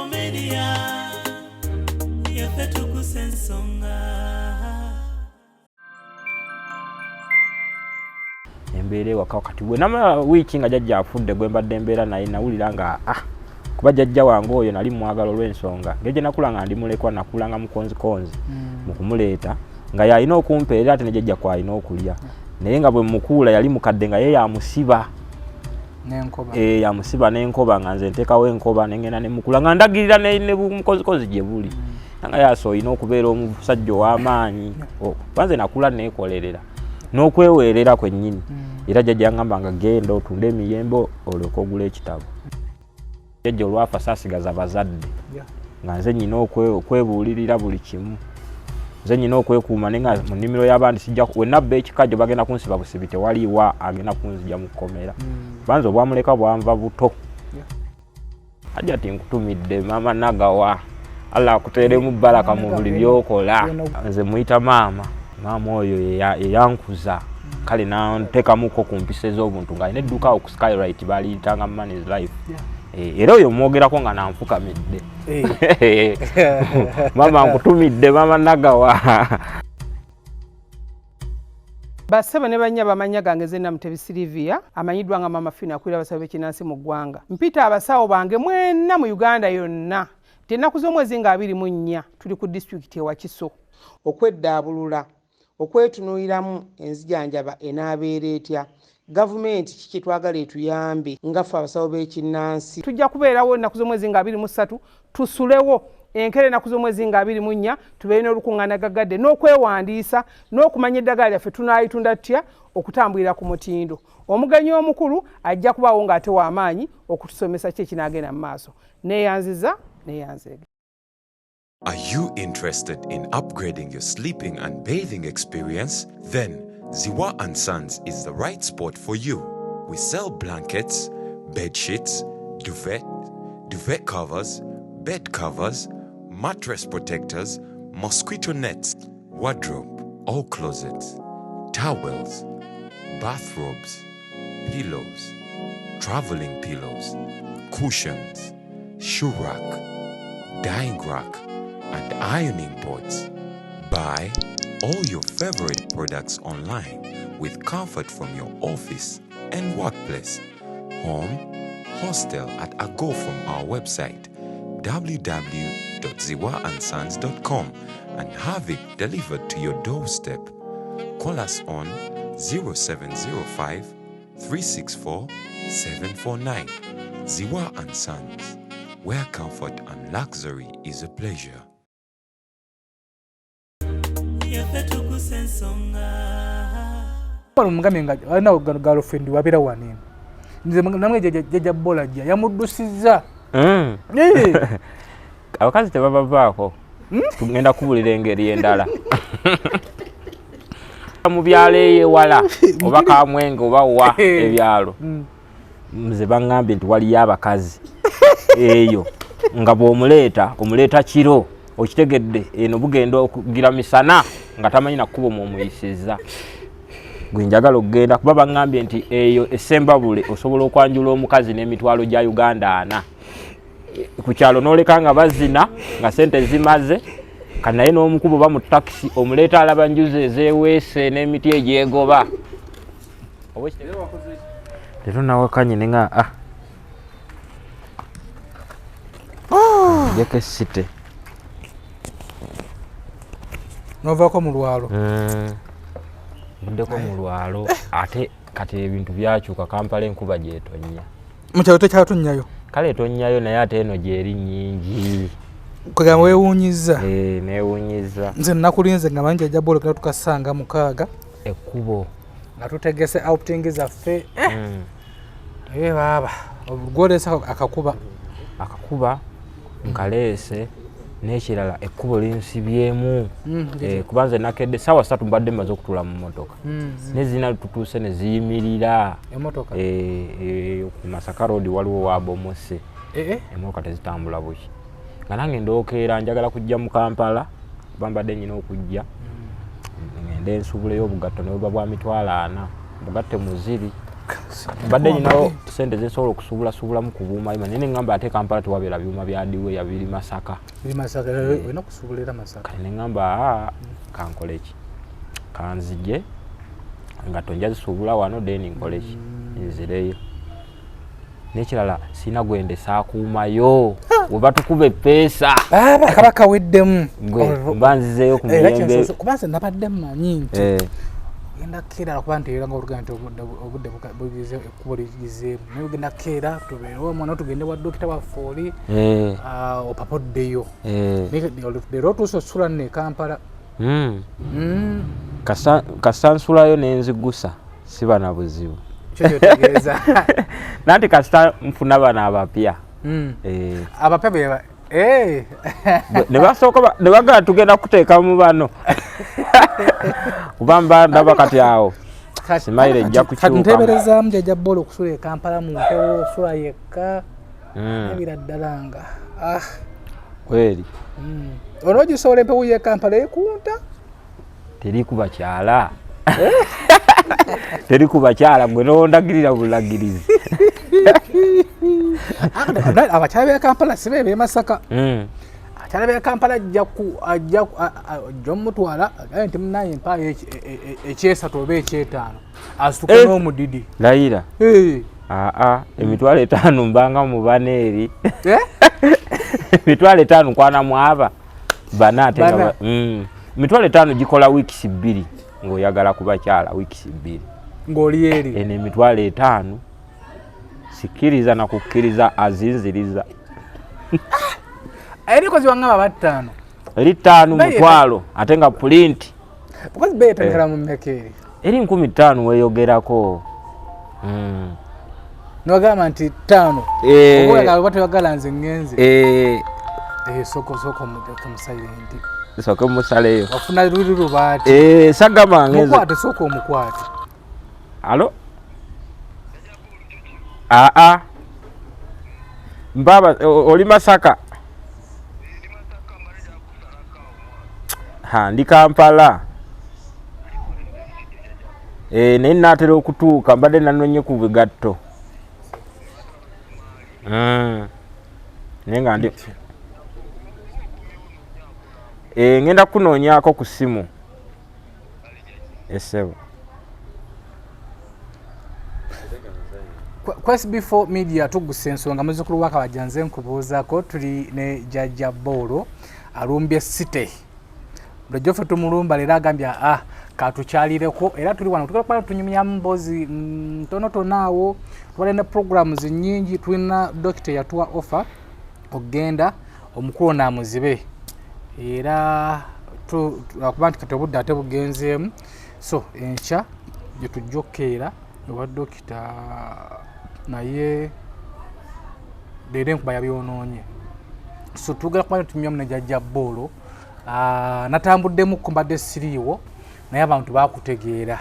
Infomedia yafetu kusensonga embere wakati bwe nama wiki nga jajja afudde gwe mbadde embeera naye nawulira nga kuba jajja wange oyo nali mwagala olw'ensonga ngeje nakula nga ndi mulekwa nakulanga mukonzikonzi mukumuleeta nga yalina okumpeera ate ne jajja kwalina okulya naye nga bwe mukuula yali mukadde nga ye yamusiba n'enkoba yamusiba n'enkoba nga nze nteekawo enkoba nengenda ne mukula nga ndagirira ne mukonzikonzi gye buli nga yaso olina okubeera omusajja ow'amaanyi banze nakula neekolerera n'okweweerera kwennyini era jajja yangamba nga genda otunde emiyembo olyoka ogula ekitabo jajja olwafa saasigaza bazadde nga nze nnyina okwebuulirira buli kimu nze nnyina okwekuuma naye nga mu nnimiro y'abandi sijja we nabba ekikajjo bagenda kunsiba busibi tewaliiwa agenda kunzija mu kkomera banze obwamuleka bwanva buto ajja ti nkutumidde maama nagawa Allah akuteeremu baraka mu buli byokola nze muyita maama oyo yeyankuza kale nanteekamuko ku mpisa ez'obuntu nga alina edduuka awo ku Skylight baliyitanga Money's Life era oyo mwogerako nga nanfukamidde mama nkutumidde mama nagawa basaba ne banya bamanya gange Zena Mutebi Silivia amanyiddwa nga Mama Fina akulira abasawo b'ekinnansi mu ggwanga mpita abasawo bange mwenna mu Uganda yonna ennaku z'omwezi nga 24 tuli ku disitulikiti ewa Kiso okweddaabulula okwetunuuliramu enzijanjaba enaabeera etya gavumenti kiki twagala etuyambe nga ffe abasawo b'ekinnansi tujja kubeerawo ennaku z'omwezi nga 23 tusulewo enkere ennaku z'omwezi nga 24 tubeere n'olukuŋŋaana gagadde n'okwewandiisa n'okumanya eddagala lyaffe tunaayitunda tutya okutambulira ku mutindo omugenyi omukulu ajja kubaawo ng'ate w'amaanyi okutusomesa ki ekinaagenda mu maaso neeyanziza neeyanzeege. Are you interested in upgrading your sleeping and bathing experience? Then Ziwa & Sons is the right spot for you. We sell blankets, bed sheets, duvet covers, bed covers, mattress protectors, mosquito nets, wardrobe, all closets, towels, bathrobes, pillows, traveling pillows, cushions, shoe rack, dyeing rack, and ironing boards. Buy all your favorite products online with comfort from your office and workplace, home, hostel at a go from our website www.ziwaansons.com and have it delivered to your doorstep. Call us on 0705 364 749. Ziwa & Sons, where comfort and luxury is a pleasure. Mugambe nga alina girlfriend wabeera wanene nze namwe jjajja Bolajja yamuddusiza abakazi tebabavaako tugenda kubulira engeri endala mu byalo eyewala oba Kamwenge oba wa ebyalo nze baŋŋambye nti waliyo abakazi eyo nga bw'omuleeta kiro okitegedde eno bugenda okugira misana nga tamanyi nakkuba omuyisiza gwe njagala okugenda kuba baŋŋambye nti eyo essembabule osobola okwanjula omukazi n'emitwalo gya Uganda 4 ku kyalo n'oleka nga bazina nga sente zimaze kanaye n'omukubo ba mu takisi omuleeta alaba njuzi ezeeweese n'emiti egyegoba leero nawakanye ne nga jeke site novaako mu lwalo buddeko mu lwalo ate kati ebintu byakyuka Kampala enkuba gyetonya mu kyalo tekyatonnyayo kale etonnyayo naye ate eno gyeri nnyingi kwegamba weewuunyiza neewuunyiza nze nakulinze nga manyi jjajja Bolo genda tukasanga 6 ekkubo nga tutegese outing zaffe baaba olugwoleesa akakuba nkaleese n'ekirala ekkubo linsibyemu kuba nze nakedde ssaawa 3 mbadde mmaze okutula mu mmotoka nezina tutuuse ne ziyimirira emmotoka ku Masaka Road waliwo wabomose emmotoka tezitambula buki nga nange ndookeera njagala kujja mu Kampala bambadde nyina okujja ngende nsubuleyo obugatto ne bwa mitwalo 4 bugatte muziri Badde nyinawo sente zesobola okusuubula mu kubuuma ima nene ngamba ate Kampala tuwabeera byuma bya diwe ya biri Masaka. Biri Masaka olina kusuubulira Masaka. Kale ngamba kankole ki? Kanzije nga tonja zisuubula wano deni nkole ki? Nzireyo. Nekirala sina gwende saakuumayo weba tukube pesa kabaka weddemu mbanzizeyo ku miyembe kubanze nabadde mmanyi nti genda keera kuba nti era ng'oluganda nti obudde bugize ekkubo ligizeemu naye ogenda keera tubeerewo omwana tugende wa dokita waffe oli opapoddeyo leero otuuse osula nno e Kampala kasansulayo n'enzigusa siba na buzibu kyotegeeza nanti kasita nfuna bana abapya abapya beba ne basooka ne bagala tugenda kuteeka mu bano kubamba ndaba kati awo simaire ejja kukyuka nteberezaamu jajja bbola okusula e Kampala mu mpewo osula yekka nebira ddala nga kweri olwogisobola empewo y'e Kampala ekunta teri ku bakyala teri ku bakyala gwe nondagirira bulagirizi abakyala b'e Kampala si beebe Masaka abakyala b'e Kampala ajja omutwala agaye nti munaye empaayo ekyesatu oba ekyetaano asituke n'omudidi layira emitwalo 5 mbanga mu bana eri emitwalo 5 nkwana mwaba bana ate nga emitwalo 5 gikola wiikisi 2 ng'oyagala ku bakyala wiikisi 2 ng'oli eri eno emitwalo 5 sikiriza na kukkiriza azinziriza erikozi wangamba 5 eri 5 mutwalo ate nga pulinti because beetagala mu mmekeri eri 15 weeyogerako nogamba nti 5 oboyagala batewagala nze ngenze soko musairenti soke musaleyo wafuna luli lubaati sagama ngeze mukwate soko omukwate alo mbaba oli Masaka ndi Kampala naye naatera okutuuka mbadde nanonye ku bigatto naye nga ndi ngenda kunoonyaako ku ssimu essebo Quest before media tuguse ensonga muzzukulu wa Kabajanze nkubuuzaako tuli ne Jajja Bolo alumbye City Joffe tumulumba leero agambye katukyalireko era tuli wano tukala tunyumya mbozi ntonotono awo twalina programs nyingi tulina dokita yatuwa offer ogenda omukulu n'amuzibe era akuba nti kati obudde ate bugenzeemu so enkya gye tujjokeera owa dokita naye leero enkuba yabyonoonye so tugala kuba tunyumyamu ne Jajja Bolo natambuddemu mbadde siriiwo naye abantu bakutegeera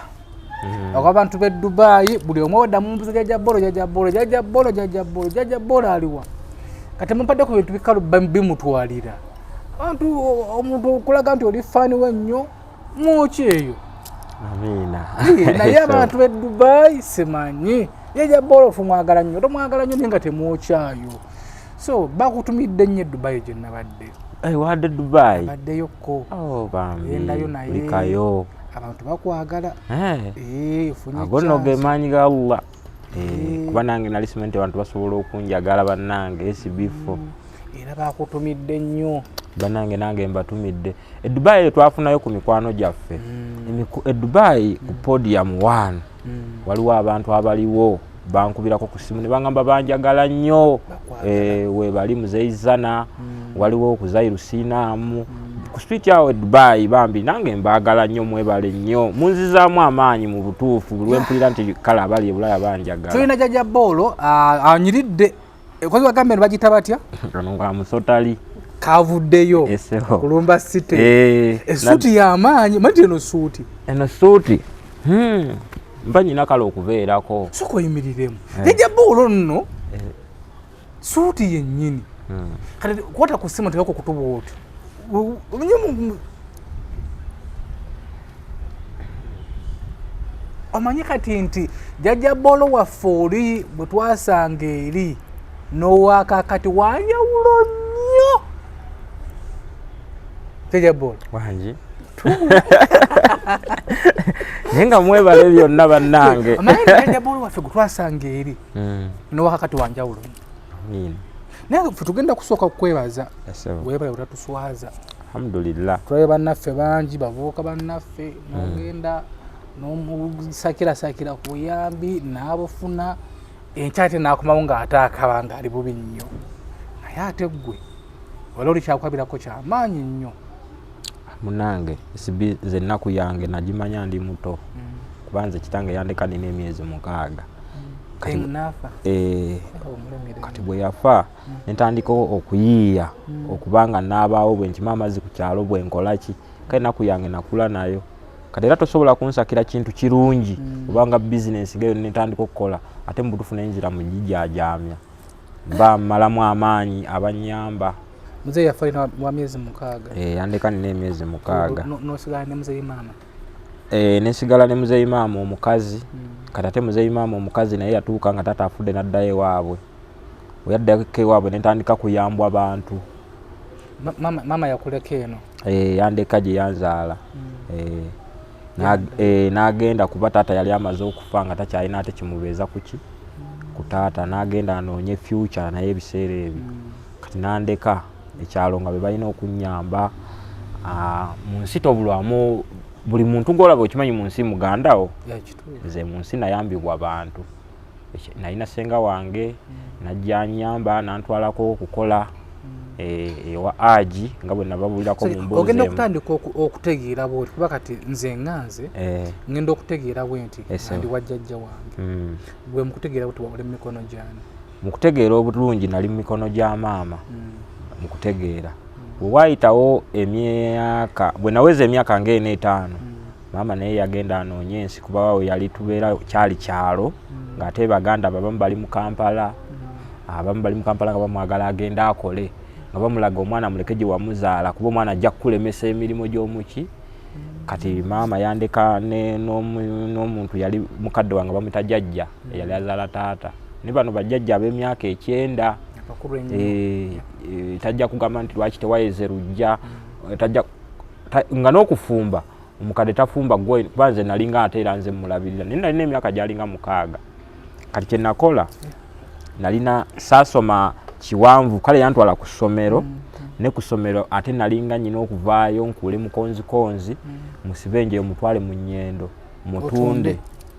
abantu b'e Dubai buli omu wadda mumbuza Jajja Bolo aliwa kati mumpaddeko bintu bikalu bimutwalira abantu omuntu okulaga nti oli faani wennyo mwoki eyo amina naye abantu b'e Dubai simanyi Jajja Bolo tumwagala nnyo tomwagala nnyo nga temwokyayo so bakutumidde nnyo e Dubai gye nabadde wadde Dubai baddeyoko bambi endayo naye likayo abantu bakwagala agono ge maanyi ga Allah kuba nange nali simanyi abantu basobola okunjagala bannange esibifo era bakutumidde nnyo bannange nange mbatumidde e Dubai twafunayo ku mikwano gyaffe e Dubai ku podium 1 waliwo abantu abaliwo bankubirako ku simu ne bangamba banjagala nnyo we bali muzeizana waliwo okuzairu sinaamu ku street yawe Dubai bambi nange mbagala nnyo mwebale nnyo munzizaamu amaanyi mu butuufu buli wempulira nti kala abali e Bulaya banjagala tulina Jajja Bolo anyiridde kozi bagambe ne bagita batya kano nga musotali kavuddeyo kulumba City esuuti y'amaanyi manti eno suuti mba nyina kale okubeerako soka oyimiriremu Jajja Bolo nno suuti yennyini kati kwata ku ssimu tekako kutuba otyo omanyi kati nti jjajja Bolo waffe oli bwe twasanga eri n'owakakati wanjawulo nnyo jjajja Bolo wangi naye nga mwebale byonna bannange omanyi jjajja Bolo waffe gwe twasanga eri n'owakakati wanjawulo nnyo naye ffe tugenda kusooka kukwebaza weebale utatuswaza alhamdulillah tulabe bannaffe bangi bavubuka bannaffe n'ogenda n'omusakirasakira ku buyambi n'abufuna enkyate n'akomawo ng'ate akaba ng'ali bubi nnyo naye ate ggwe wala oli kyakwabirako kyamaanyi nnyo munange nze ennaku yange nagimanya ndi muto kubanze kitange yandeka nina emyezi 6 kati bwe yafa nentandika okuyiiya okubanga naabaawo bwe nkima amazzi ku kyalo bwe nkolaki kale ennaku yange nakula nayo kati era tosobola kunsakira kintu kirungi obanga bizinensi ngayo nentandika okukola ate mubutufu nenzira mu gijajamya mba mmalamu amaanyi abanyamba muzeeyi yafa alina wa myezi 6 yandeka nina emyezi 6 nosigala ne muzeeyi maama nesigala ne muzeeyi maama omukazi kati ate muzeeyi maama omukazi naye yatuuka nga tata afudde n'addayo ewaabwe bwe yaddako ewaabwe nentandika kuyambwa abantu maama yakuleka eno yandeka gye yanzaala n'agenda kuba taata yali amaze okufa nga takyalina ate kimubeeza kuki ku taata n'agenda anoonye future naye ebiseera ebyo kati nandeka ekyalo nga be balina okunyamba mu nsi tobulwamu buli muntu ng'olaba okimanyi mu nsi mugandawo nze mu nsi nayambibwa abantu nalina senga wange najja nyamba nantwalako okukola ewa aji nga bwe nababulirako mu mbuzi ogenda okutandika okutegeera bwoti kuba kati nze nganze ngenda okutegeera bwe nti ndi wajjajja wange bwe mukutegeera bwoti wawole mu mikono gyani mu kutegeera obulungi nali mu mikono gya maama mu kutegeera bwe waayitawo emyaka bwe naweza emyaka nga 5 maama naye yagenda anoonye ensi kuba wawe yali tubeera kyali kyalo ng'ate baganda abamu bali mu Kampala nga bamwagala agenda akole nga bamulaga omwana muleke gye wamuzaala kuba omwana ajja kukulemesa emirimu gy'omuki kati maama yandeka n'omuntu yali mukadde wange bamwita jjajja eyali azaala taata ne bano bajjajja ab'emyaka 9 tajja kugamba nti lwaki tewayeze lujja nga n'okufumba omukadde tafumba gwe kubanze nalinga ate era nze mulabirira naye nalina emyaka gyalinga 6 kati kye nakola nalina saasoma kiwanvu kale yantwala ku ssomero ne ku ssomero ate nalinga nyina okuvaayo nkuule mukonzikonzi musibe enjeyo mutwale mu nnyendo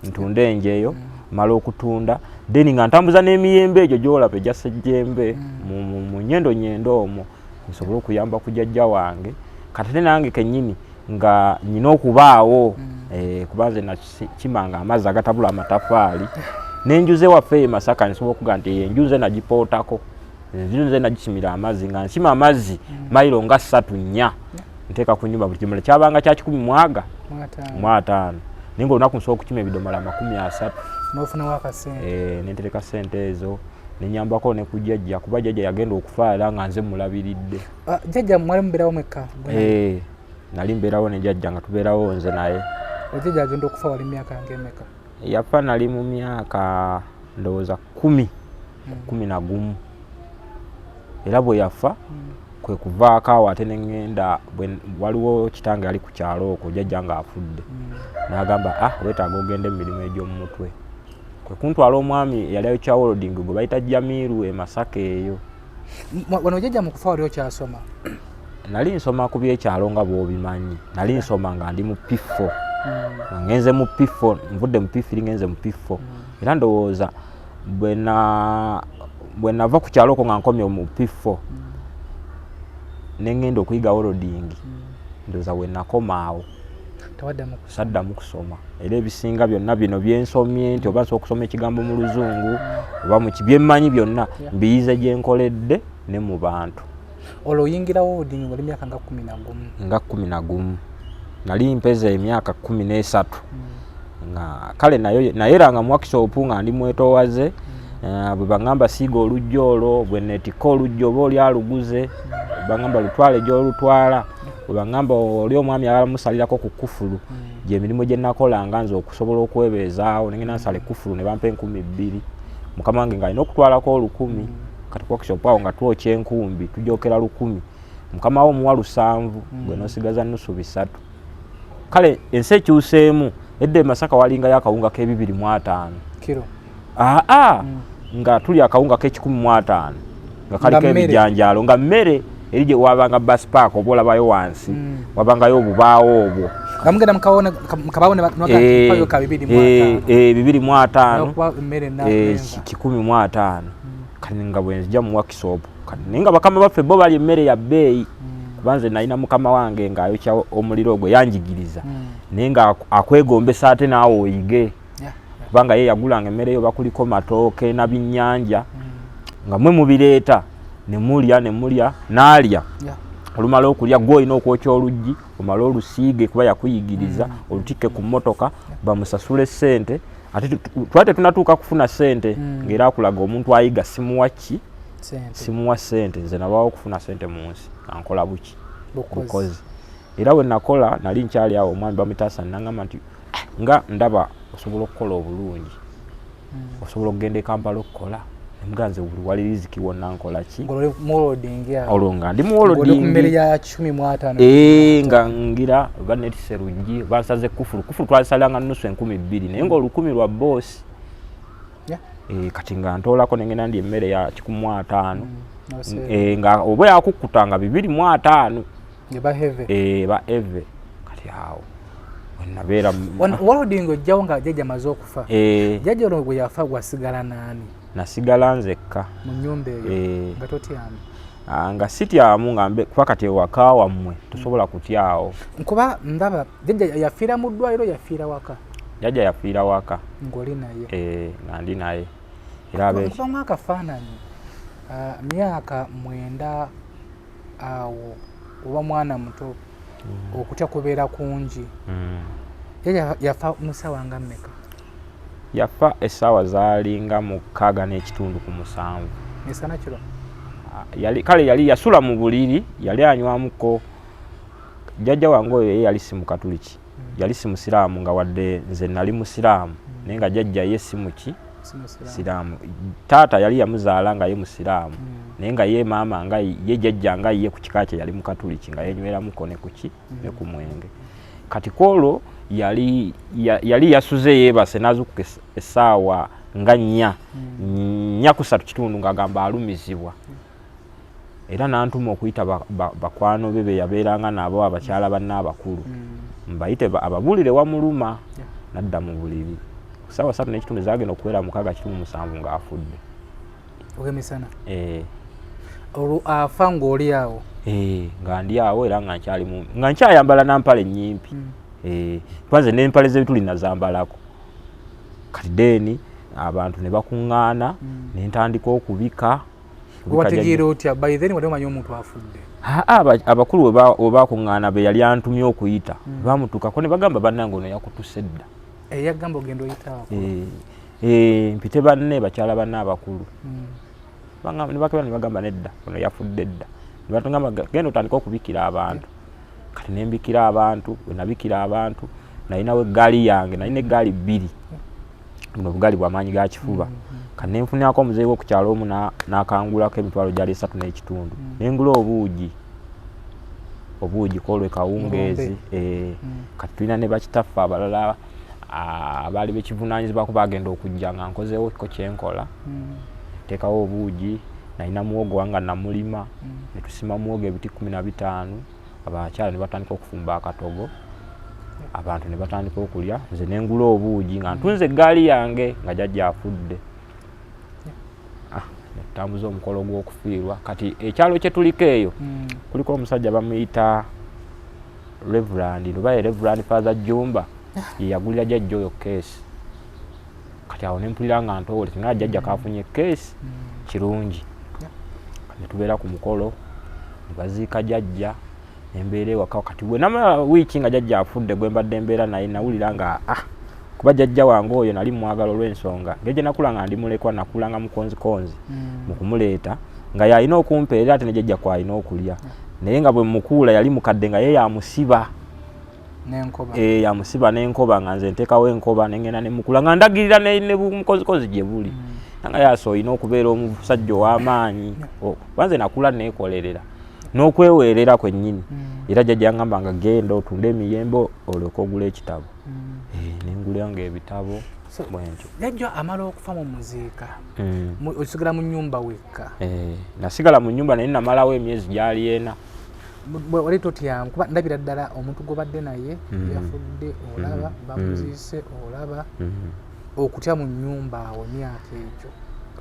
ntunde enjeyo mala okutunda then nga ntambuza n'emiyembe egyo gyolaba egya ssejjembe mu nyendo omwo nsobole okuyamba ku jjajja wange kati ate nange kennyini nga nyina okubaawo kubanze nakimanga amazzi agatabula amatafaali n'enjuze waffe Masaka nsobola okuga nti enjuze nagipootako nze nagikimira amazzi nga nkima amazzi mayiro nga 3-4 nteeka ku nnyumba buli kimala kyabanga kya 10 5 ninga olunaku nsobola okukima ebidomola 30 n'ofunawo akasente nentereka sente ezo nenyambako ne ku jjajja kuba jjajja yagenda okufaala nga nze mulabiridde jjajja mwali mubeerawo mwekka nali mbeerawo ne jjajja nga tubeerawo nze naye jjajja agenda okufa wali myaka ng'emeka yafa nali mu myaka ndowooza 11 era bwe yafa kwe kuvaako awo ate neŋŋenda waliwo kitange ali ku kyalo okwo jjajja nga afudde n'agamba weetaaga ogenda emirimu egy'omu mutwe kwe kuntwala omwami yali ayokyawoloding gwe bayita Jamiru e Masaka eyo wano jjajja mu kufa wali okyasoma nali nsoma ku byekyalo nga bw'obimanyi nali nsoma nga ndi mu P4 ngenze mu P4 nvudde mu P3 ngenze mu P4 era ndowooza bwe nava ku kyalo ko nga nkomye mu P4 nengenda okuyiga woloding ndowooza we nakomaawo saddamu kusoma era ebisinga byonna bino byensomye nti oba nsobola okusoma ekigambo mu Luzungu oba mu byemmanyi byonna mbiyize gye nkoledde ne mu bantu olwo oyingirawo woloding oli myaka nga 11 nali mpeza emyaka 13 nga kale naye era nga mwakisoopu nga ndi mwetoowaze bwe baŋŋamba siiga olujja olwo bwe neetikka olujja oba oli aluguze baŋŋamba lutwale gy'olutwala bwe baŋŋamba oli omwami alamusalirako ku kkufulu je emirimu gye nakolanga nze okusobola okwebeezaawo nengenda nsala ekufulu ne bampa 2,000 mukama wange ng'alina okutwalako 1,000 kati workshop awo nga twokya enkumbi tujokera 1,000 mukama wo omuwa 7 gwe n'osigaza nnusu 3 kale ensi ekyuseemu edde Masaka walingayo akawunga k'2,500 kiro nga tuli akawunga k'1,500 nga kaliko ebijanjaalo nga mmere eri gye wabanga bus park oba olabayo wansi wabangayo obubaawo obwo namugenda mukabawone nwaga ka 2,500 mmere na 1,500 kani nga bwenzija mu workshop kani nga bakama baffe bo bali emmere ya bbeeyi kubanze nalina mukama wange ng'ayokya omuliro gwe yanjigiriza naye nga akwegombesa ate naawe oyige kubanga ye yagulanga emmere yo bakuliko matooke na binnyanja nga mwe mubireeta ne mulya n'alya olumala okulya gwe olina okwokya oluggi omala olusiige kuba yakuyigiriza olutikke ku mmotoka bamusasule ssente ate twate tunatuuka kufuna ssente ng'era akulaga omuntu ayiga simuwa ssente nze nabaawo okufuna ssente mu nsi ankola bukozi era bwe nakola nali nkyali awo omwami bamutaasa nangamba nti nga ndaba osobola okukola obulungi osobola okugenda e Kampala okukola emuganze buli wali riziki wonna nkola ki olwo nga ndi muwolodingi nga ngira banetise luggi bansaze kufulu twalisalanga nnusu 2,000 naye nga 1,000 lwa boosi kati nga ntoolako nengenda ndi emmere ya 1,500 nga oba yakukutanga 2,500 ba eve kati awo nabeera walodingi ojjawo nga jjajja maze okufa jjajja olwo bwe yafa gwasigala naani? Nasigala nzekka mu nnyumba eyo nga totyamu nga sityamu nga kuba kati ewaka wammwe tosobola kutyawo nkuba ndaba jjajja yafiira mu ddwaliro yafiira waka? Jjajja yafiira waka ng'oli naye nga ndi naye era nkubamu akafaananyi myaka 9 awo oba mwana muto okutya kubeera kungi jjajja yafa mu ssaawa nga mmeka? Yafa essaawa zaalinga 6:7 misana kiro kale yali yasula mu buliri yali anywamuko jjajja wange oyo yali si mukatuliki yali si musiraamu nga wadde nze nali musiraamu naye nga jjajja ye si muki siraamu taata yali yamuzaala nga ye musiraamu naye nga ye maama nga ye jjajja nga ye ku kika kye yali mukatuliki nga yenyweramuko ne kuki ne ku mwenge kati kwolwo yali yasuze yeebase n'azukuka essaawa nga 4:3 ng'agamba alumizibwa era n'antuma okuyita bakwano be yabeeranga nabo abakyala banne abakulu mbayite ababuulire wamuluma nadda mu buliri ssaawa 3:3 zagenda okuwera 6:7 ng'afudde ogemisana olwo afa ng'oli awo nga ndi awo era nga nkyayambala nampale nnyimpi twanze n'empale ze tuli nazambalako kati deni abantu ne bakuŋŋaana ne ntandika okubika wategeera otya by then wali omanyi omuntu afudde abakulu we bakuŋŋaana be yali antumye okuyita bamutuukako ne bagamba bannange ono yakutuse dda yagamba ogenda oyitaako mpite banne bakyala banne abakulu ne bagamba nedda ono yafudde dda ne batugamba genda otandika okubikira abantu kati nembikira abantu wenabikira abantu nalinawo eggaali yange nalina eggaali 2 buno bugaali bwamaanyi ga kifuba kati nenfunirako omuzeeyi w'okukyalo omu n'akangulako emitwalo gyali 3:3 nengula obuugi kwolwe kawungeezi kati tulina ne bakitaffe abalala abaali bekivunaanyizibwako bagenda okujja nga nkozeewo ko kyenkola teekawo obuugi nalina muwogo wanga namulima ne tusima muwogo ebiti 15 abakyala ne batandika okufumba akatogo abantu ne batandika okulya nze nengula obuugi nga ntunze eggaali yange nga jjajja afudde netambuza omukolo gw'okufiirwa kati ekyalo kye tuliko eyo kuliko omusajja bamuyita Reverend Father Jumba yeyagulira jjajja oyo keesi kati awo nempulira nga ntowole singa jjajja kafunye keesi kirungi netubeera ku mukolo nebaziika jjajja embeera ewaka kati bwe namala wiiki nga jjajja afudde gwe mbadde embeera naye nawulira nga kuba jjajja wange oyo nali mwagala olw'ensonga ng'egye nakula nga ndi mulekwa nakula nga mukonzikonzi mu kumuleeta nga yalina okumpeera ate ne jjajja kwalina okulya naye nga bwe mukuula yali mukadde nga ye yamusiba n'enkoba yamusiba n'enkoba nga nze nteekawo enkoba nengenda nemukula nga ndagirira ne bumukozikozi gye buli nga yaso olina okubeera omusajja ow'amaanyi banze nakula neekolerera n'okweweerera kwennyini era jjajja yangamba nga genda otunde emiyembe olyoke ogula ekitabo nengulanga ebitabo bwentyo. Jjajja amala okufa mu muziika osigala mu nnyumba wekka? Nasigala mu nnyumba naye namalawo emyezi gyali ena. Wali totyamu kuba ndabira ddala omuntu gobadde naye yafudde olaba bamuziise olaba okutya mu nnyumba awo emyaka egyo.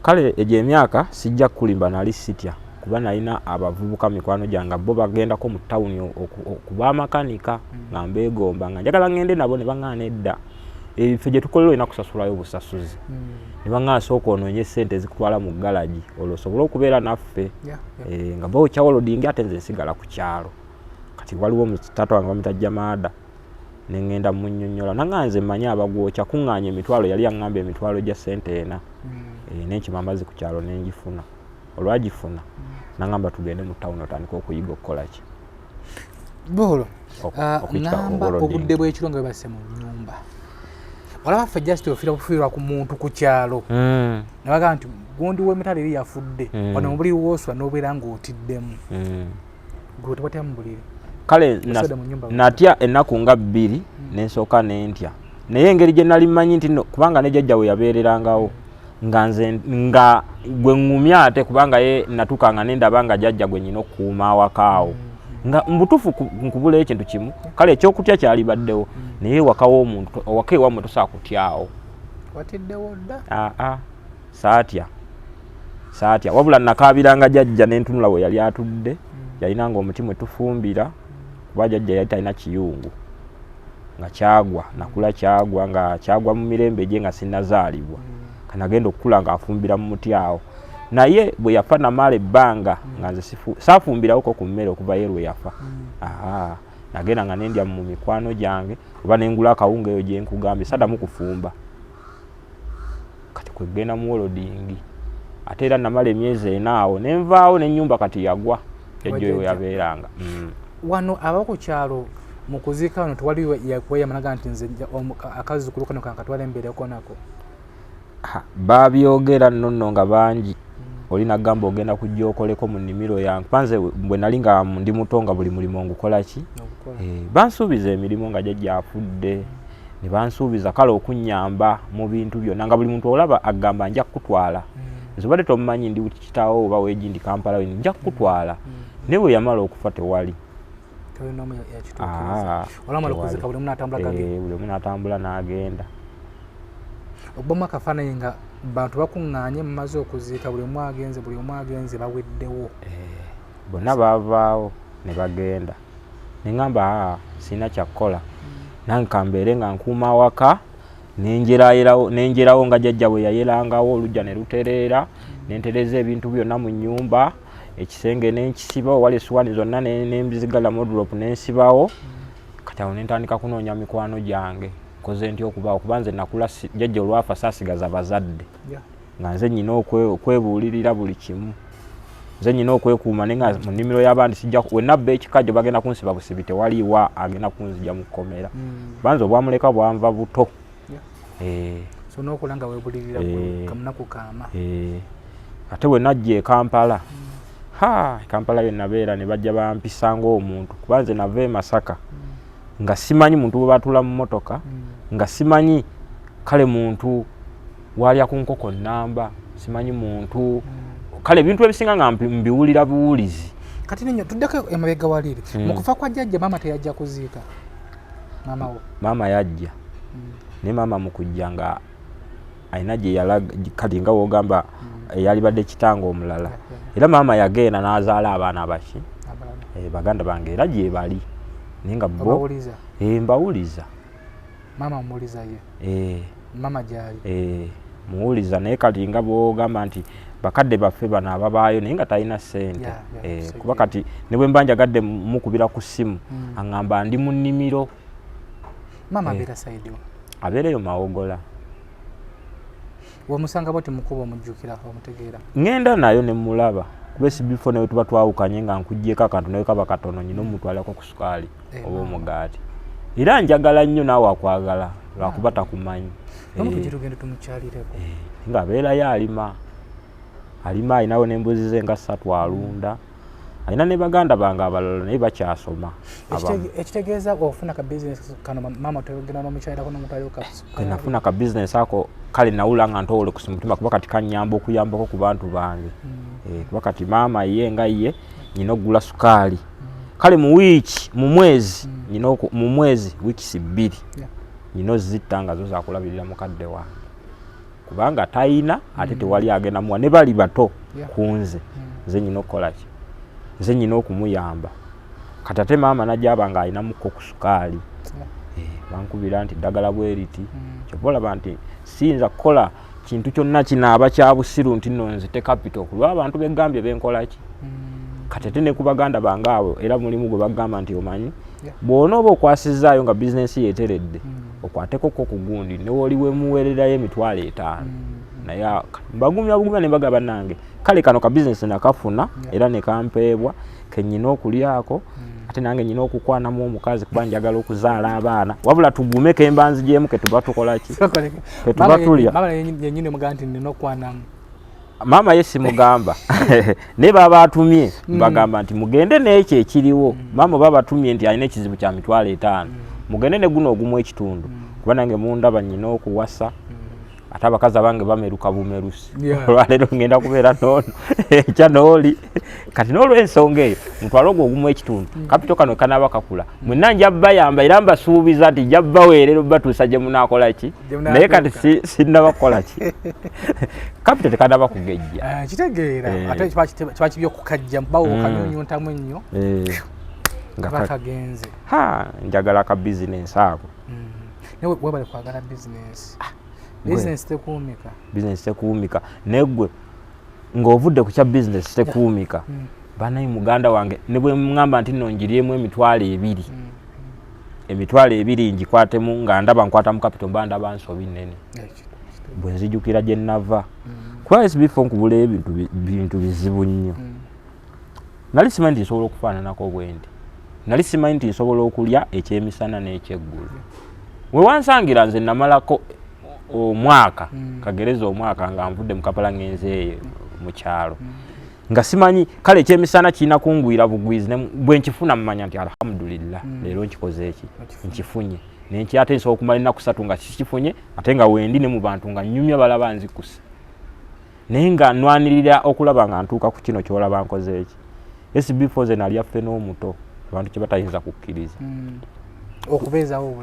Kale egyo emyaka sijja kulimba nali sitya kuba nalina abavubuka mikwano gyange bo bagendako mu tawuni okuba amakanika nga mbeegomba nga njagala ngende nabo ne baŋŋaana edda ebifo gye tukolera olina kusasulayo obusasuzi ne baŋŋaana sooka onoonye ssente ezikutwala mu galagi olwo osobole okubeera naffe nga bookyawo olodingi ate nze nsigala ku kyalo kati waliwo taata wange bamuyita Jamaada ne ŋŋenda munnyonnyola naŋŋaa nze mmanyi abagwokya kuŋŋaanya emitwalo yali aŋŋamba emitwalo gya ssente ena n'ekimambazi ku kyalo n'engifuna olwagifuna naŋŋamba tugende mu tawuni otandika okuyiga okukola ki Boolo ŋŋamba obudde bw'ekiro nga bwebasse mu nnyumba olaba ffe just ofiirwa ku muntu ku kyalo ne bagamba nti gundi w'emitala eri yafudde wano mu buliri woosula n'obeera ng'otiddemu gwe tebatya mu buliri. Kale natya ennaku nga 2 n'ensooka n'entya naye engeri gye nali mmanyi nti kubanga ne jjajja we yabeererangawo nga nze nga gwe ŋŋumya ate kubanga ye natuukanga nendaba nga jjajja gwe nnyina okukuuma awakaawo nga mbutuufu nkubula ekintu kimu kale ekyokutya kyalibaddewo naye wakawo omuntu owaka ewammwe tosobola kutyawo. Watiddewo dda? Saatya wabula nakaabiranga jjajja n'entunula we yali atudde yalinanga omuti mwe tufumbira kuba jjajja yali talina kiyungu nga kyagwa nakula kyagwa nga kyagwa mu mirembe gye nga sinnazaalibwa kanagenda okukula ng'afumbira mu muti awo naye bwe yafa namala ebbanga nga nze saafumbirawo ku mmere okuva ye lwe yafa nagenda nga nendya mu mikwano gyange oba nengula akawunga eyo gye nkugambye saddamu kufumba kati kwegenda mu wolodingi ate era namala emyezi 4 awo nenvaawo n'ennyumba kati yagwa jjajja eyo yabeeranga. Wano ab'oku kyalo mu kuziika wano tewali yakweyamanaga nti nze akazzukulu kano kankatwala embeereko nako? Babyogera nno nga bangi oli nagamba ogenda kujja okoleko mu nnimiro yange panze bwe nali nga ndi muto nga buli mulimo ngukola ki bansuubiza emirimu nga jjajja afudde ne bansuubiza kale okunnyamba mu bintu byonna nga buli muntu olaba agamba nja kukutwala nze badde tomumanyi ndi kitaawo oba weegi ndi Kampala we nja kukutwala naye bwe yamala okufa tewali buli omu n'atambula n'agenda. Obama akafaananyi nga bantu bakuŋŋaanye mumaze okuziika buli omu agenze baweddewo bonna baavaawo ne bagenda ne ŋŋamba sirina kyakukola nange kambeere nga nkuuma awaka nenjerawo nga jjajja bwe yayerangawo olujja ne lutereera nentereza ebintu byonna mu nnyumba ekisenge n'enkisiba wali essuwaani zonna n'embizigala modulop n'ensibawo kati awo nentandika kunoonya mikwano gyange koze ntyo okuba nze nakula jjajja olwafa saasigaza bazadde nga nze nnyina okwebuulirira buli kimu nze nnyina okwekuuma naye nga mu nnimiro y'abandi sijja wenabba ekikajjo bagenda kunsiba busibi tewaliiwa agenda kunzija mu kkomera banze obwamuleka bwanva buto so n'okola nga weebulirira kamunaku kaama ate bwe najja e Kampala Kampala yennabeera ne bajja bampisa ng'omuntu kuba nze nava e Masaka nga simanyi muntu bwe batula mu motoka nga simanyi kale muntu walya ku nkoko nnamba simanyi muntu kale ebintu ebisinga nga mbiwulira buwulizi. Kati ninyo tuddeko emabega waliri mu kufa kwa jjajja maama teyajja kuziika maama yajja ne maama mu kujja nga alina gye yalaga kati nga woogamba yalibadde kitanga omulala era maama yagenda n'azaala abaana abaki baganda bange era gye bali naye nga bo mbawuliza maama muwuliza ye maama gyali muwuliza naye kati nga boogamba nti bakadde baffe bano ababaayo naye nga talina ssente kuba kati ne bwe mba njagadde mukubira ku ssimu aŋŋamba ndi mu nnimiro. Maama abeera saidiwa abeereyo Mawogola. Wamusanga bwati mukuba omujjukira omutegeera? Ngenda nayo ne mulaba kuba esibifo ne tuba twawukanye nga nkuggyeko akantu naye kaba katono nyina omutwalako ku sukaali oba omugaati era njagala nnyo naawe akwagala lwakuba takumanyi. Tugende tumukyalireko. Ng'abeerayo alima alinawo n'embuzi ze nga 3 alunda. Alina ne baganda bange abalala naye bakyasoma. Ekitegeeza ofuna ka business kano mama togenda n'omukyalirako n'omutwaliro ka sukaali. Nafuna ka business ako kale nawula nga ntowole ku mutima kuba kati kanyamba okuyambako ku bantu bange. Kuba kati maama ye nga ye nyina okugula sukaali. Kale mu mwezi wiiki 2 nyina ozzitta zo zakulabirira mukadde wange. Kubanga tayina ate tewali agenda muwa ne bali bato kunze. Nze nyina okukola ki? Nze nyina okumuyamba. Kati ate maama najaba nga alinamuko ku sukaali. Bankubira nti ddagala bweriti. Ky'olaba nti siyinza kukola kintu kyonna kinaaba kya busiru nti nno nzite capital kulwa abantu begambye benkola ki. Kati ate ne ku baganda bange abo era mulimu gwe bagamba nti omanyi bw'onooba okwasizaayo nga bizinesi yeeteredde okwateko ko ku gundi ne woli wemuweererayo emitwalo 5 naye mbagumya ne mbagamba nange kale kano ka bizinesi nakafuna era ne kampeebwa kenyina okulyako ate nange nyina okukwanamu omukazi kuba njagala okuzaala abaana wabula tugumeko embanzi gyemu ketuba tukola ki ketuba tulya. Mama yenyine mugamba nti nina okwanamu. Mama yesi mugamba ne baba atumye bagamba nti mugende n'ekyo ekiriwo. Mama baba atumye nti alina ekizibu kya mitwalo 5 mugende ne guno ogumu ekitundu kuba nange mundaba nyina okuwasa ate abakazi abange bameruka bumerusi. Olwaleero ngenda kubeera noono ekya nooli kati n'olw'ensonga eyo mutwalo ogwo ogumu ekitundu kapito kano kanaaba kakula mwenna njabba yamba era mbasuubiza nti njabba weerero batuusa gye munaakola ki naye kati sinnaba kukola ki kapito tekanaba kugejja. Kitegeera ate kiba kibi okukajja bawo okanyunyuntamu ennyo nga kagenze. Njagala ka bizinensi ako. Naye webale kwagala bizinensi. Business tekuumika. Business tekuumika. Negwe ng'ovudde ku kya business tekuumika. Banayi muganda wange ne bwe mungamba nti nno njiriemu emitwalo 2. Emitwalo 2 njikwatemu nga ndaba nkwata mu capital mbanda bansobi nnene. Bwe nzijukira gye nnava. Kuba SB4 nkubula ebintu bizibu nnyo. Nali simanyi nti nsobola okufaananako bwendi. Nali simanyi nti nsobola okulya ekyemisana n'ekyeggulu. We wansangira nze namalako omwaka kagereza omwaka nga nvudde mu Kampala ngenze mu kyalo nga simanyi kale ekyemisana kirina kungwira bugwizi bwe nkifuna mmanya nti alhamdulillah leero nkikoze eki nkifunye nenki ate nsobola okumala ennaku 3 nga kikifunye ate nga wendi ne mu bantu nga nnyumya balaba nzikusa naye nga nnwanirira okulaba nga ntuuka ku kino kyolaba nkoze eki SB4 ze nali affe n'omuto abantu kye batayinza kukkiriza.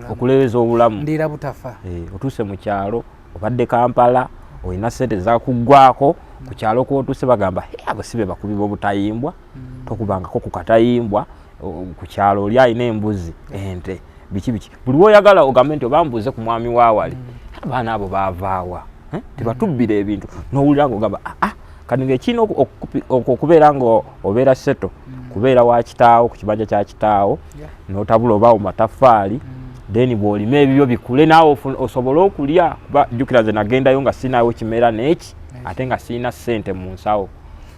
Okuleeza obulamu ndira butafa. Otuuse mu kyalo obadde Kampala olina ssente zakuggwako ku kyalo kw'otuuse bagamba abo sibe bakubi b'obutayimbwa tokubangako ku katayimbwa ku kyalo oli alina embuzi ente biki buli woyagala ogambe nti obambuuze ku mwami waawali abaana abo baavaawa tebatubbira ebintu n'owulira ng'ogamba kati ng'ekirina okubeera nga obeera seto kubeera wa kitaawo ku kibanja kya kitaawo n'otabula oba mu mataffaali then bw'olima ebibyo bikule naawe osobole okulya kuba jjukira nze nagendayo nga sinaawo kimera n'eki ate nga sirina ssente mu nsawo.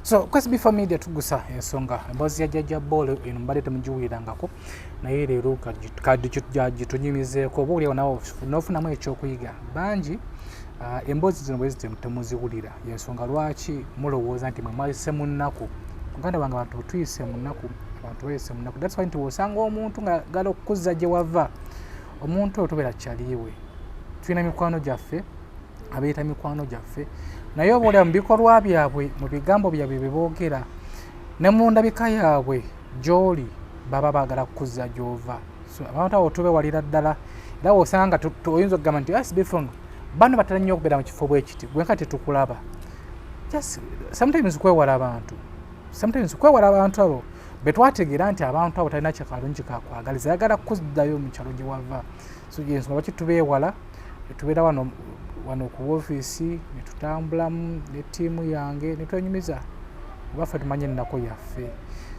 So SB4 Media tugusa ensonga emboozi ya Jjajja Bolo eno mbadde temugiwulirangako naye leero gitunyumizeeko oba oliawo nawe n'ofunamu ekyokuyiga bangi. Emboozi zino bwe temuziwulira yensonga lwaki mulowooza nti mwe mwayise mu nnaku muganda wange abantu tuyise mu nnaku abantu bayise mu nnaku. That's why nti wosanga omuntu nga gala okukuzza gye wava omuntu oyo tobeera kyaliiwe. Tulina mikwano gyaffe abeeta mikwano gyaffe naye oba olya mu bikolwa byabwe mu bigambo byabwe bye boogera ne mu ndabika yaabwe gy'oli baba baagala kukuzza gy'ova. So abantu abo tubewalira ddala era wosanga nga oyinza okugamba nti SB4 bano batera nnyo okubeera mu kifo bwe kiti gwenka tetukulaba. Sometimes kwewala abantu abo betwategeera nti abantu abo talina kyakalungi kakwagaliza yagala kuzzayo mu kyalo gye wava. So yensonga lwaki tubeewala tubeera wano ku ofiisi ne tutambulamu ne ttiimu yange ne twenyumiza obaffe tumanye ennaku yaffe.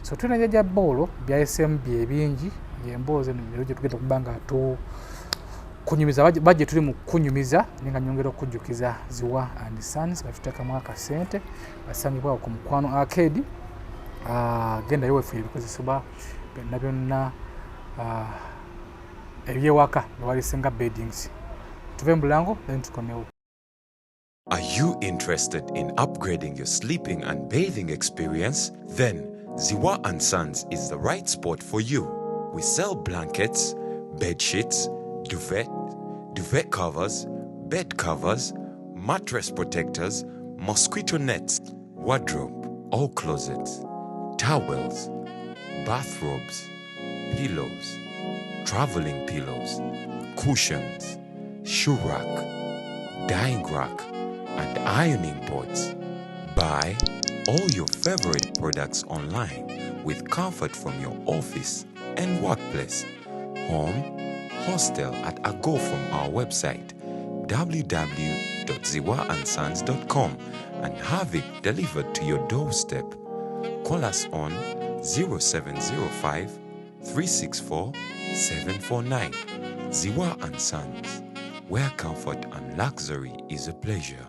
So tulina Jjajja Bolo byayisemu bye bingi yemboozi leero gye tugenda okuba nga kunyumiza bajje tuli mu kunyumiza ninga nyongera okujjukiza Ziwa and Sons batuteekamu akasente basangibwa ku Mukwano Arcade. Genda yowe ffe ebikozesebwa byonna ebyewaka walisenga beddings. Tuve Mbulango then tukomewo. Are you interested in upgrading your sleeping and bathing experience? Then Ziwa and Sons is the right spot for you. We sell blankets, bed sheets, duvet covers, bed covers, mattress protectors, mosquito nets, wardrobe or closets, towels, bathrobes, pillows, traveling pillows, cushions, shoe rack, dyeing rack, and ironing boards. Buy all your favorite products online with comfort from your office and workplace, home, hostel at a go from our website www.ziwaansons.com and have it delivered to your doorstep. Call us on 0705 364 749. Ziwa and Sons, where comfort and luxury is a pleasure.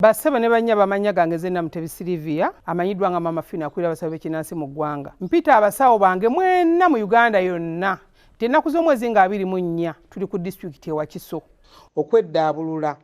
Basaba ne banya bamanya gange zenna Mutebi Silivia amanyiddwa nga Mama Fina akulira abasawo b'ekinnansi mu ggwanga. Mpita abasawo bange mwenna mu Uganda yonna. Ennaku z'omwezi nga 24 tuli ku disitulikiti e Wakiso okweddaabulula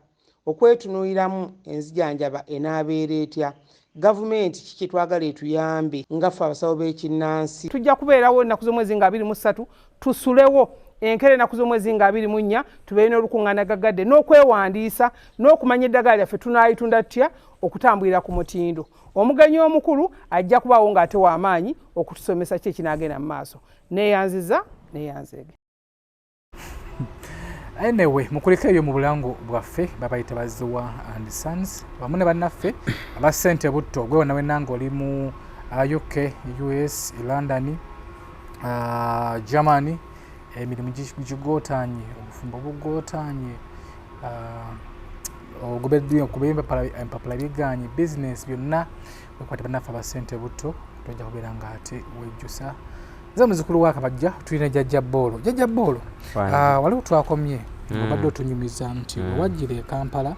okwetunuuliramu enzijanjaba enaabeera etya. Gavumenti kiki twagala etuyambe nga ffe abasawo b'ekinnansi. Tujja kubeerawo ennaku z'omwezi nga 23 tusulewo enkere ennaku z'omwezi nga 24 tubeere n'olukuŋŋaana gagadde n'okwewandiisa n'okumanya eddagala lyaffe tunaayitunda tutya okutambulira ku mutindo. Omugenyi omukulu ajja kubaawo ng'ate w'amaanyi okutusomesa ki ekinaagenda mu maaso. Neeyanziza neeyanzeege. Anyway, mukulika ebyo mu Bulango bwaffe babayita Ziwa and Sons wamu ne bannaffe aba Ssente Butto gwe wonna wenna oli mu UK, US, London, Germany, emirimu gigootaanye, obufumbo bugootaanye, empapula biganye, business byonna wekwate bannaffe aba Ssente Butto tojja kubeera nga ate wejjusa. Nze muzukulu wa Kabajja tulina Jjajja Boolo. Jjajja Boolo waliwo twakomye obadde otunyumiza nti wajjira e Kampala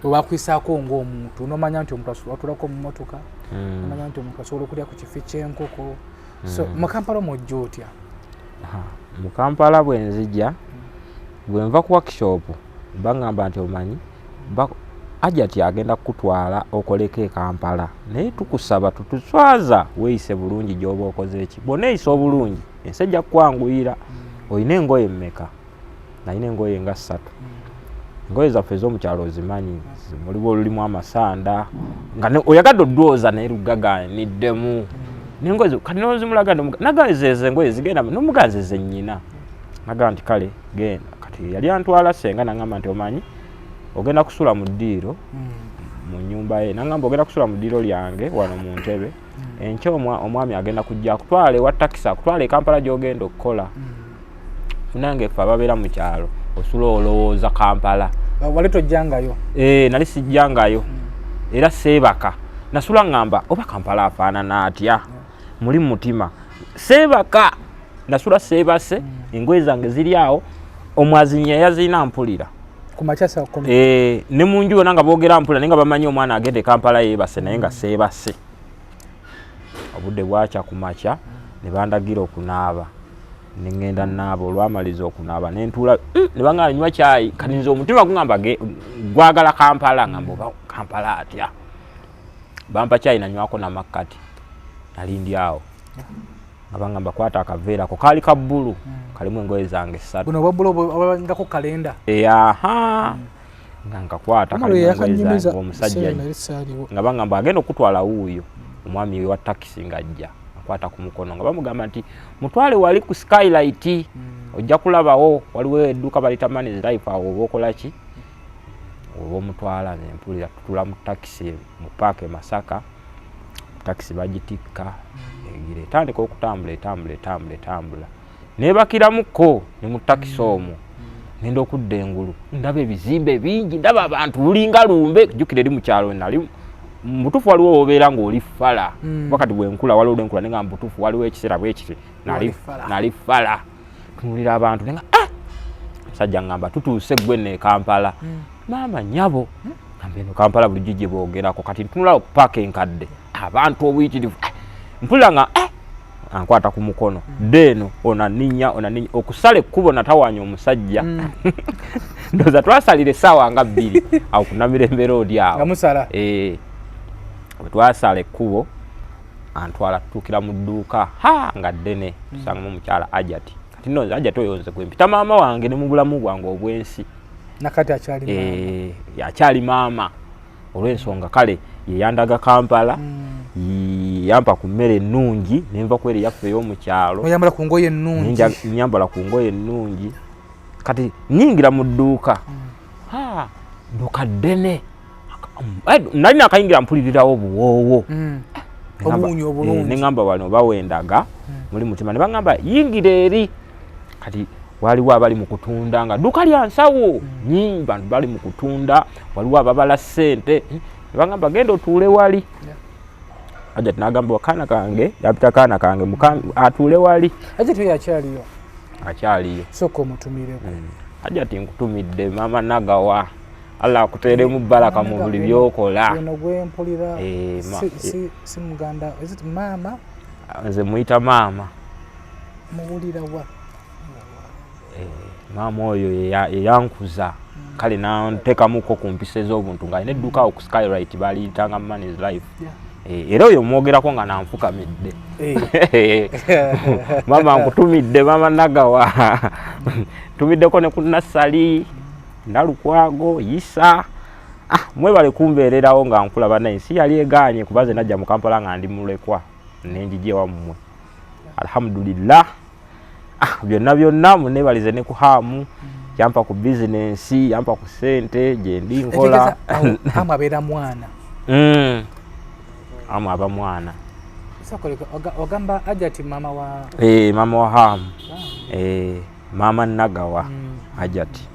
webakwisaako ng'omuntu n'omanya nti omuntu atulako mu mmotoka omanya nti omuntu asobola okulya ku kifi ky'enkoko. So mu Kampala omwojja otya? Mu Kampala bwe nzija bwe nva ku workshop baŋŋamba nti omanyi Ajati agenda kutwala okoleko e Kampala naye tukusaba tutuswaza weeyise bulungi gy'oba okoze eki. Bonna eyise obulungi ensi ejja kukwanguyira. Oyina engoye mmeka? Nalina engoye nga 3. Engoye zaffe ez'omukyalo ozimanyi muliwo olulimu amasanda nga oyagadde oddooza naye lugagaaniddemu n'engoye kati n'ozimulaga nagazeeze engoye zigenda n'omuganzeze nnyina naga nti kale genda kati yali antwala senga nangamba nti omanyi ogenda kusula mu ddiiro mu nnyumba ye nangamba ogenda kusula mu ddiiro lyange wano mu ntebe enkya omwami agenda kujja akutwala ewa takisi akutwala e Kampala gy'ogenda okukola nange ffe ababeera mu kyalo osula olowooza Kampala wali tojjangayo? Nali sijjangayo era seebaka nasula ngamba oba Kampala afaanana atya muli mutima seebaka nasula seebase engoye zange ziri awo omwazinya yazina mpulira kumachasa okome ne munju yonna nga boogera mpulira naye nga bamanyi omwana agende Kampala yeebase naye nga seebase. Obudde bwakya kumakya ne bandagira okunaaba ne ngenda naaba olwamaliza okunaaba ne ntuula ne bangala nywa caayi kati nze omutima gungamba gwagala Kampala ngamba oba Kampala atya. Bampa caayi nanywako namakkati nalindi awo nga bangamba kwata akaveera ko kaali ka bbulu kalimu engoye zange 3. Buno obwabbulu ngako kalenda nga nkakwata kalimu engoye zange omusajja nga bangamba agenda okutwala wuuyo omwami wa takisi ng'ajja akwata ku mukono nga bamugamba nti mutwale wali ku Skylight ojja kulabawo waliwo edduuka balita Man's Life awo oba okola ki oba omutwala nempulira tutula mu takisi mu paaka e Masaka takisi bagitikka egire etandika okutambula nebakiramuko ne mu takisi omwo ngenda okudda engulu ndaba ebizimbe bingi ndaba abantu lulinga lumbe jjukira eri mu kyalo nali mutufu waliwo obeera ng'oli fala wakati bwenkula waliwo lwenkula nenga mutufu waliwo ekiseera bwekiti nali fala tunulira abantu nenga musajja ngamba tutuuse gwe ne Kampala maama nyabo ngamba eno Kampala bulijjo gye boogerako kati ntunula okupaaka enkadde abantu obuyitirivu mpulira nga ankwata ku mukono deno onaninya okusala ekkubo natawanya omusajja ndoza twasalire sawa nga 2 awo kunamirembe road awo ngamusala twasala ekkubo antwala tutukira mu dduuka nga ddene tusangamu omukyala Ajati kati nno Ajati oyo nze gwempita maama wange ne mu bulamu bwange obwensi nakati akyali yakyali maama olw'ensonga kale yeyandaga Kampala yampa ku mmere ennungi nenva kweri yaffe ey'omukyalo oyambala ku ngoye ennungi nyambala ku ngoye ennungi kati nyingira mu dduuka nduka ddene nali nakayingira mpulirirawo obuwoowo obunyi obulungi neŋŋamba wano bawendaga muli mutima ne baŋŋamba yingira eri kati waliwo abali mu kutunda nga dduuka lya nsawo nyingi bantu bali mu kutunda waliwo ababala ssente ne baŋŋamba genda otuule wali Ajati n'agamba akaana kange yapita kaana kange atuule wali Ajati oyo akyaliyo sooka omutumireko Ajati nkutumidde maama Nagawa Allah akuteeremu baraka mu buli byokola ono gwempulira si muganda maama nze muyita maama muwulira wa maama oyo yeyankuza kale nanteekamuko ku mpisa ez'obuntu ng'alina edduuka awo ku Skyrite baliyitanga Money's Life era oyo mwogerako nga nanfukamidde maama nkutumidde maama Nagawa tumiddeko ne ku Nassali Nalukwago Yisa mwebale kumbeererawo nga nkulaba naye si yali egaanye kuba ze najja mu Kampala nga ndi mulekwa nenjije wammwe alhamdulillah byonna munebalize ne ku hamu yampa ku bizinensi yampa ku sente gye ndi nkola hamu abeera mwana hamu aba mwana ogamba Ajati mama wa mama wa hamu mama Nagawa Ajati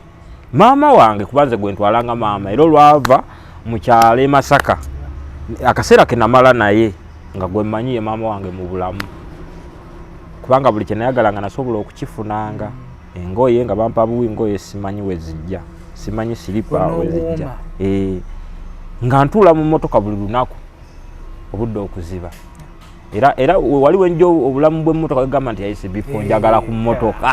maama wange kubanze gwe ntwalanga maama era olwava mu kyalo Masaka akaseera ke namala naye nga gwe mmanyiye maama wange mu bulamu kubanga buli kye nayagalanga nasobola okukifunanga engoye nga bampa buwi ngoye simanyi we zijja simanyi silipa we zijja nga ntuula mu mmotoka buli lunaku obudde okuziba era waliwo enjo obulamu bw'emmotoka egamba nti yayise bifo njagala ku mmotoka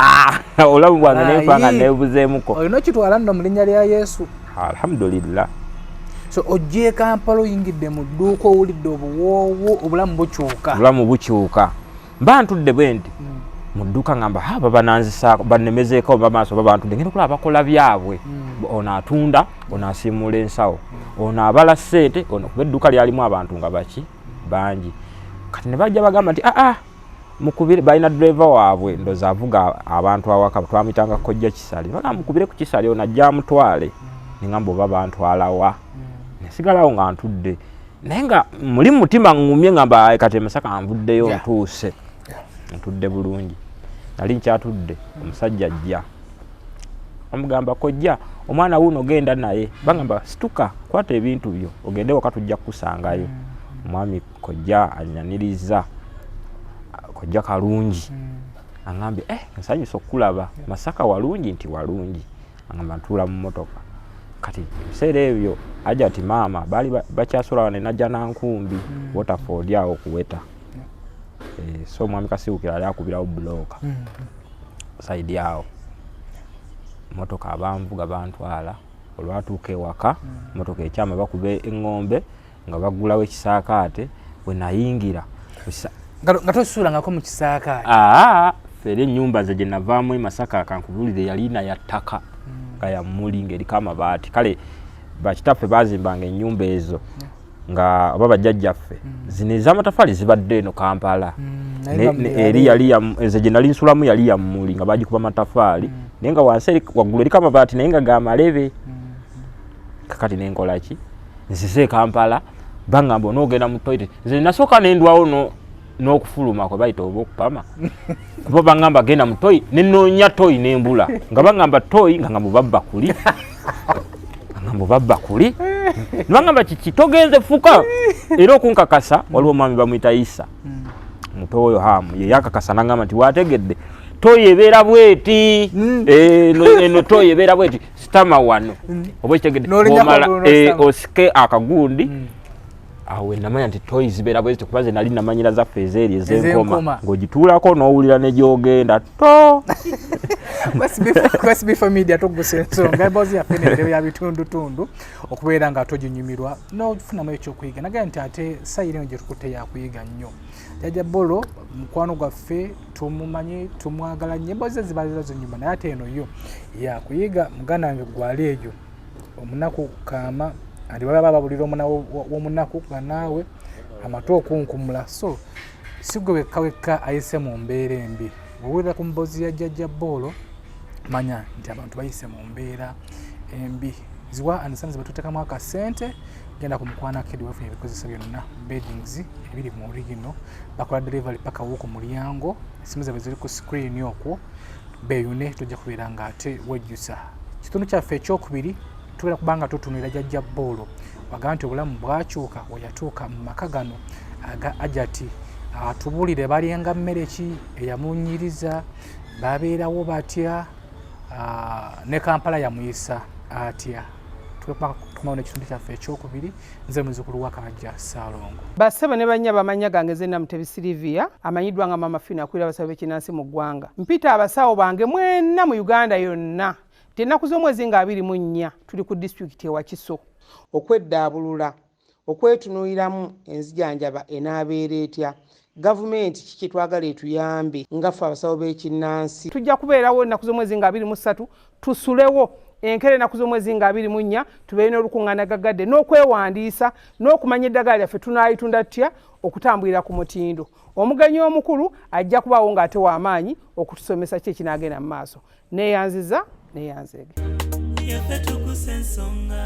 obulamu bwange nenfanga nebuzeemuko olina kitwala nno mu linnya lya Yesu alhamdulillah so ojje Kampala oyingidde mu dduuka owulidde obuwoowo obulamu bukyuka mba ntudde bwe nti mu dduuka ngamba baba nanzisaako bannemezeeko bamaaso baba ntudde ngenda okulaba bakola byabwe ono atunda ono asiimuula ensawo ono abala ssente ono kuba edduuka lyalimu abantu nga baki bangi kati ne bajja bagamba nti mukubire balina driver waabwe ndoza avuga abantu awaka twamitanga kojja Kisale bagamba mukubire ku Kisale ono ajja amutwale ningamba oba bantwalawa nesigalawo nga ntudde naye nga muli mutima ngumye ngamba kati Masaka nvuddeyo ntuuse ntudde bulungi nali nkyatudde omusajja ajja amugamba kojja omwana wuno genda naye bagamba situka kwata ebintu byo ogende waka tujja kukusangayo mwami kojja anyaniriza kojja kalungi angambye nsanyusa okulaba Masaka walungi nti walungi angamba ntuula mu motoka kati biseera ebyo Ajati maama baali bakyasola ne najja nankumbi Waterford awo kuweta so omwami Kasiwukira ali akubirawo buloka saidi awo motoka abanvuga bantwala olwatuuka ewaka motoka ekyama bakuba eŋŋombe nga bagulawo ekisaakaate bwe nayingira nga tosuulangako mu kisaakaate fere ennyumba ze gye navaamu e Masaka kankubulire yalina ya ttaka nga yammuli ng'eriko amabaati kale bakitaffe bazimbanga ennyumba ezo nga oba bajjajjaffe zino ez'amatafali zibadde eno Kampala eri yali nze gye nali nsulamu yali yammuli nga bagikuba amatafaali naye nga wansi waggulu eriko amabaati naye nga ga malebe kakati nenkolaki nzize Kampala bangamba onoogenda mu toilet nze nasooka nendwawo n'okufuluma kwe bayita oba okupama kuba bangamba genda mu toyi nenoonya toyi nembula nga bangamba toyi nga mubabba kuli nga mubabba kuli nibangamba kiki togenze fuka era okunkakasa waliwo omwami bamuyita Isa muto oyo hamu ye yakakasa nangamba nti wategedde toyi ebeera bweti eno toyi ebeera bweti sitama wano oba kitegedde omala osike akagundi awe namanya nti toys bera bwezi kubaze nali namanyira za fezeri ezenkoma ngojituulako n'owulira ne gyogenda to kwesi bifa media tugusensonga bozi yafenere ya bitundu okubeera nga tojinyumirwa n'ofunamu ekyokuyiga naga nti ate sayire gye tukute yakuyiga nnyo Jajja Bolo mukwano gwaffe tumumanyi tumwagala nnyo bozi zibaza zonyuma naye ate eno yo yakuyiga muganda wange gwali ejo omunaku kaama andi baba babulira omuna w'omunaku nga naawe amatu okunkumula so sigwe wekka ayise mu mbeera embi bw'owulira ku mbozi ya Jajja Bolo manya nti abantu bayise mu mbeera embi ziwa anisanze batuteekamu akasente genda ku Mukwana Kid wefunye ebikozesa byonna beddings ebiri mu original bakola delivery paka w'oku mulyango esimu zaabwe ziri ku screen okwo beeyune tojja kubeera nga ate wejjusa kitundu kyaffe ekyokubiri tubeera kubanga tutunulira Jajja Bolo waga nti obulamu bwakyuka weyatuuka mu maka gano aga Ajati atubuulire balyenga mmere ki eyamunyiriza babeerawo batya ne Kampala yamuyisa atya tumaona ekitundu kyaffe ekyokubiri nze muzukulu wa Kabajja Ssaalongo bassebo ne bannya bamanya gange zenna Mutebi Silivia amanyiddwa nga Mama Fina akulira abasawo b'ekinnansi mu ggwanga mpita abasawo bange mwenna mu Uganda yonna ennaku z'omwezi nga 24 tuli ku disitulikiti ewa Kiso okweddaabulula okwetunuuliramu enzijanjaba enaabeera etya gavumenti kiki twagala etuyambe nga ffe abasawo b'ekinnansi tujja kubeerawo ennaku z'omwezi nga 23 tusulewo enkere ennaku z'omwezi nga 24 tubeere n'olukuŋŋaana gagadde n'okwewandiisa n'okumanya eddagala lyaffe tunaayitunda tutya okutambulira ku mutindo omugenyi omukulu ajja kubaawo ng'ate w'amaanyi okutusomesa ki ekinaagenda mu maaso neeyanziza neeyanzeege yaffe tukusensonga